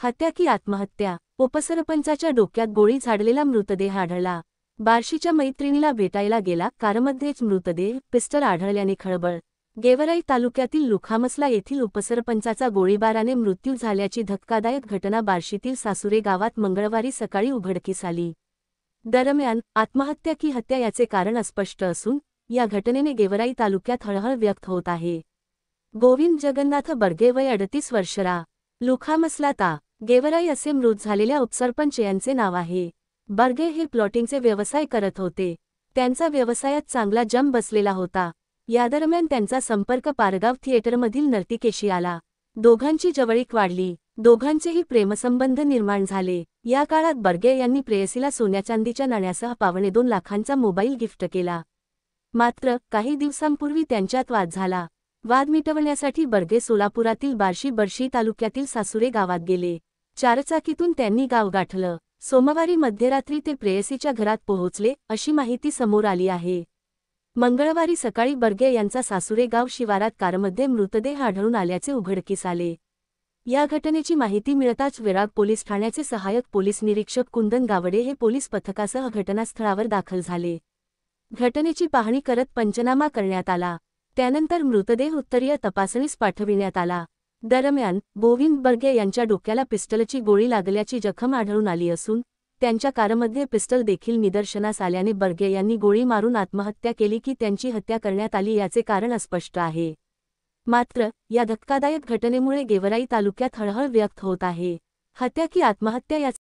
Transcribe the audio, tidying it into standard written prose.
हत्या की आत्महत्या? उपसरपंचाच्या डोक्यात गोळी झाडलेला मृतदेह आढळला। बार्शीच्या मैत्रिणीला भेटायला गेला कारमध्येच मृतदेह, पिस्टल आढळल्याने खळबळ। गेवराई तालुक्यातील लुखामसला येथील उपसरपंचाचा गोळीबाराने मृत्यू झाल्याची धक्कादायक घटना बार्शीतील सासुरे गावात मंगळवारी सकाळी उघडकीस आली। दरम्यान, आत्महत्या की हत्या याचे कारण अस्पष्ट असून, या घटनेने गेवराई तालुक्यात हळहळ व्यक्त होत आहे। गोविंद जगन्नाथ बर्गे वय 38 वर्षरा, लुखामसला ता। गेवराई असे मृत झालेल्या उपसरपंच यांचे नाव आहे। बर्गे हे प्लॉटिंगचे व्यवसाय करत होते। त्यांचा व्यवसायात चांगला जम बसलेला होता। यादरम्यान त्यांचा संपर्क पारगाव थिएटरमधील नर्तिकेशी आला। दोघांची जवळीक वाढली। दोघांचेही प्रेमसंबंध निर्माण झाले। या काळात बर्गे यांनी प्रेयसीला सोन्याचांदीच्या नाण्यासह पावणे 2 लाखांचा मोबाईल गिफ्ट केला। मात्र, काही दिवसांपूर्वी त्यांच्यात वाद झाला। वाद मिटवण्यासाठी बर्गे सोलापुरातील बार्शी तालुक्यातील सासुरे गावात गेले। चारचाकीतून त्यांनी गाव गाठलं। सोमवारी मध्यरात्री ते प्रेयसीच्या घरात पोहोचले, अशी माहिती समोर आली आहे। मंगळवारी सकाळी बर्गे यांचा सासुरे गाव शिवारात कारमध्ये मृतदेह आढळून आल्याचे उघडकीस आले। या घटनेची माहिती मिळताच विरार पोलीस ठाण्याचे सहाय्यक पोलीस निरीक्षक कुंदन गावडे हे पोलीस पथकासह घटनास्थळावर दाखल झाले। घटनेची पाहणी करत पंचनामा करण्यात आला। त्यानंतर मृतदेह उत्तरीय तपासणीस पाठविण्यात आला। दरम्यान, गोविंद बर्गे यांच्या डोक्याला पिस्टलची गोळी लागल्याची जखम आढळून आली असून, त्यांच्या कारमध्ये पिस्टल देखील निदर्शनास आल्याने बर्गे यांनी गोळी मारून आत्महत्या केली की त्यांची हत्या करण्यात आली याचे कारण अस्पष्ट आहे। मात्र, या धक्कादायक घटनेमुळे गेवराई तालुक्यात हळहळ व्यक्त होत आहे। हत्या की आत्महत्या याचे